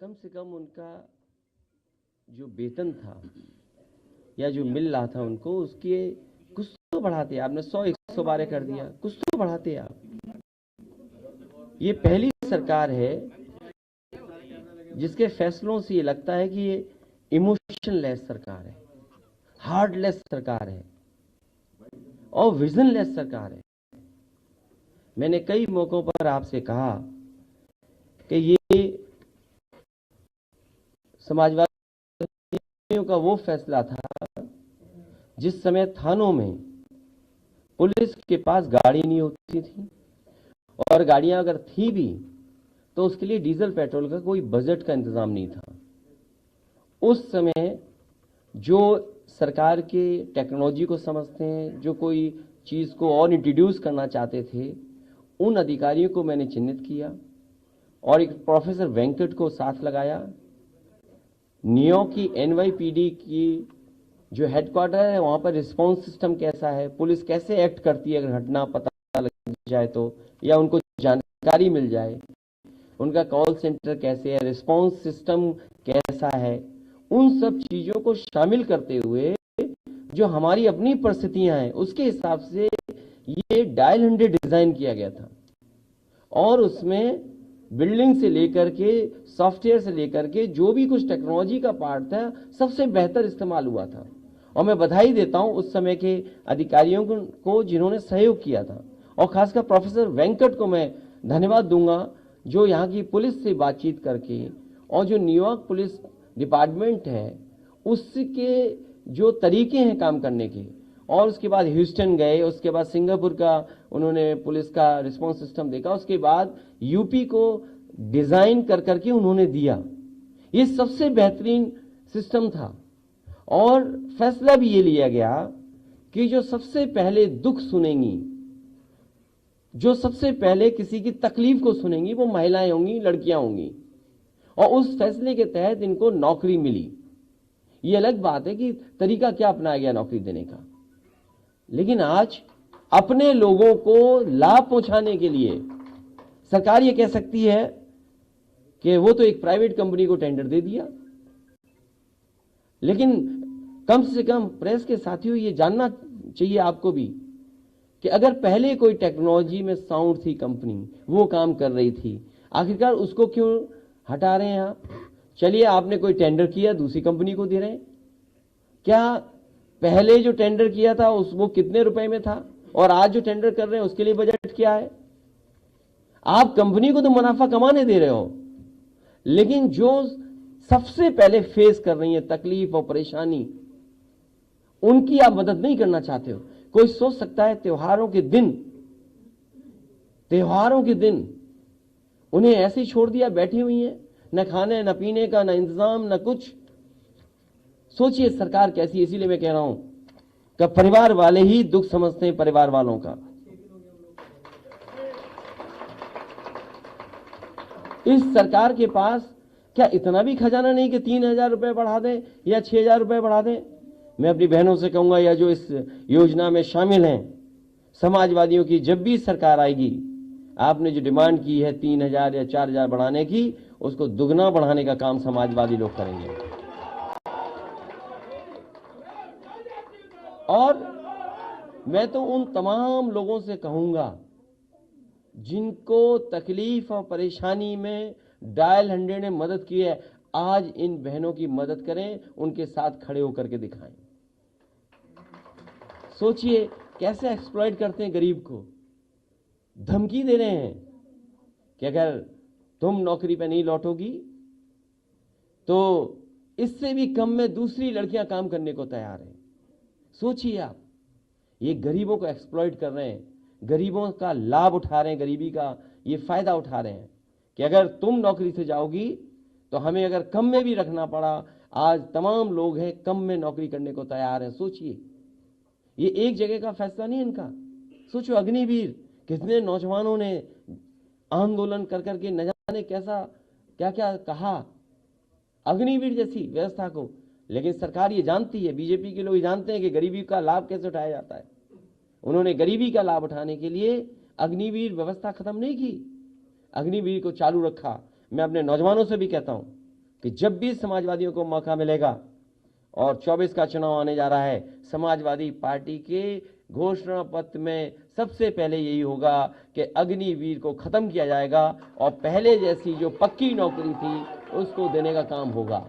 कम से कम उनका जो वेतन था या जो मिल रहा था उनको, उसके कुछ तो बढ़ाते। आपने 100-112 कर दिया, कुछ तो बढ़ाते आप। ये पहली सरकार है जिसके फैसलों से ये लगता है कि ये इमोशनलेस सरकार है, हार्डलेस सरकार है और विजनलेस सरकार है। मैंने कई मौकों पर आपसे कहा कि ये समाजवादियों का वो फैसला था जिस समय थानों में पुलिस के पास गाड़ी नहीं होती थी, और गाड़ियां अगर थी भी तो उसके लिए डीजल पेट्रोल का कोई बजट का इंतजाम नहीं था। उस समय जो सरकार के टेक्नोलॉजी को समझते हैं, जो कोई चीज को और इंट्रोड्यूस करना चाहते थे, उन अधिकारियों को मैंने चिन्हित किया और एक प्रोफेसर वेंकट को साथ लगाया। न्यूयॉर्क की एनवाईपीडी की जो हेडक्वार्टर है, वहां पर रिस्पांस सिस्टम कैसा है, पुलिस कैसे एक्ट करती है अगर घटना पता लग जाए तो, या उनको जानकारी मिल जाए, उनका कॉल सेंटर कैसे है, रिस्पांस सिस्टम कैसा है, उन सब चीजों को शामिल करते हुए जो हमारी अपनी परिस्थितियां हैं उसके हिसाब से ये डायल 100 डिजाइन किया गया था। और उसमें बिल्डिंग से लेकर के सॉफ्टवेयर से लेकर के जो भी कुछ टेक्नोलॉजी का पार्ट था, सबसे बेहतर इस्तेमाल हुआ था। और मैं बधाई देता हूं उस समय के अधिकारियों को जिन्होंने सहयोग किया था, और खासकर प्रोफेसर वेंकट को मैं धन्यवाद दूंगा, जो यहाँ की पुलिस से बातचीत करके और जो न्यूयॉर्क पुलिस डिपार्टमेंट है उसके जो तरीके हैं काम करने के, और उसके बाद ह्यूस्टन गए, उसके बाद सिंगापुर का उन्होंने पुलिस का रिस्पांस सिस्टम देखा, उसके बाद यूपी को डिजाइन कर करके उन्होंने दिया। ये सबसे बेहतरीन सिस्टम था। और फैसला भी ये लिया गया कि जो सबसे पहले दुख सुनेंगी, जो सबसे पहले किसी की तकलीफ को सुनेंगी, वो महिलाएं होंगी, लड़कियां होंगी। और उस फैसले के तहत इनको नौकरी मिली। ये अलग बात है कि तरीका क्या अपनाया गया नौकरी देने का, लेकिन आज अपने लोगों को लाभ पहुंचाने के लिए सरकार ये कह सकती है कि वो तो एक प्राइवेट कंपनी को टेंडर दे दिया। लेकिन कम से कम प्रेस के साथियों, ये जानना चाहिए आपको भी कि अगर पहले कोई टेक्नोलॉजी में साउंड थी कंपनी, वो काम कर रही थी, आखिरकार उसको क्यों हटा रहे हैं आप? चलिए, आपने कोई टेंडर किया, दूसरी कंपनी को दे रहे हैं। क्या पहले जो टेंडर किया था वो कितने रुपए में था, और आज जो टेंडर कर रहे हैं उसके लिए बजट क्या है? आप कंपनी को तो मुनाफा कमाने दे रहे हो, लेकिन जो सबसे पहले फेस कर रही है तकलीफ और परेशानी, उनकी आप मदद नहीं करना चाहते हो। कोई सोच सकता है त्योहारों के दिन उन्हें ऐसे ही छोड़ दिया, बैठी हुई हैं, न खाने न पीने का न इंतजाम न कुछ। सोचिए सरकार कैसी। इसीलिए मैं कह रहा हूं कि परिवार वाले ही दुख समझते हैं, परिवार वालों का। इस सरकार के पास क्या इतना भी खजाना नहीं कि 3,000 रुपए बढ़ा दें या 6,000 रुपए बढ़ा दें? मैं अपनी बहनों से कहूंगा, या जो इस योजना में शामिल हैं, समाजवादियों की जब भी सरकार आएगी, आपने जो डिमांड की है 3,000 या 4,000 बढ़ाने की, उसको दुगना बढ़ाने का काम समाजवादी लोग करेंगे। और मैं तो उन तमाम लोगों से कहूंगा जिनको तकलीफ और परेशानी में डायल 100 ने मदद की है, आज इन बहनों की मदद करें, उनके साथ खड़े होकर के दिखाएं। सोचिए कैसे एक्सप्लॉइट करते हैं गरीब को, धमकी दे रहे हैं कि अगर तुम नौकरी पे नहीं लौटोगी तो इससे भी कम में दूसरी लड़कियां काम करने को तैयार हैं। सोचिए आप, ये गरीबों को एक्सप्लॉइट कर रहे हैं, गरीबों का लाभ उठा रहे हैं, गरीबी का ये फायदा उठा रहे हैं कि अगर तुम नौकरी से जाओगी तो हमें अगर कम में भी रखना पड़ा। आज तमाम लोग हैं कम में नौकरी करने को तैयार हैं। सोचिए, ये एक जगह का फैसला नहीं इनका। सोचो, अग्निवीर कितने नौजवानों ने आंदोलन कर करके न जाने कैसा क्या क्या कहा अग्निवीर जैसी व्यवस्था को, लेकिन सरकार ये जानती है, बीजेपी के लोग जानते हैं कि गरीबी का लाभ कैसे उठाया जाता है। उन्होंने गरीबी का लाभ उठाने के लिए अग्निवीर व्यवस्था खत्म नहीं की, अग्निवीर को चालू रखा। मैं अपने नौजवानों से भी कहता हूं कि जब भी समाजवादियों को मौका मिलेगा और 24 का चुनाव आने जा रहा है, समाजवादी पार्टी के घोषणा पत्र में सबसे पहले यही होगा कि अग्निवीर को खत्म किया जाएगा और पहले जैसी जो पक्की नौकरी थी उसको देने का काम होगा।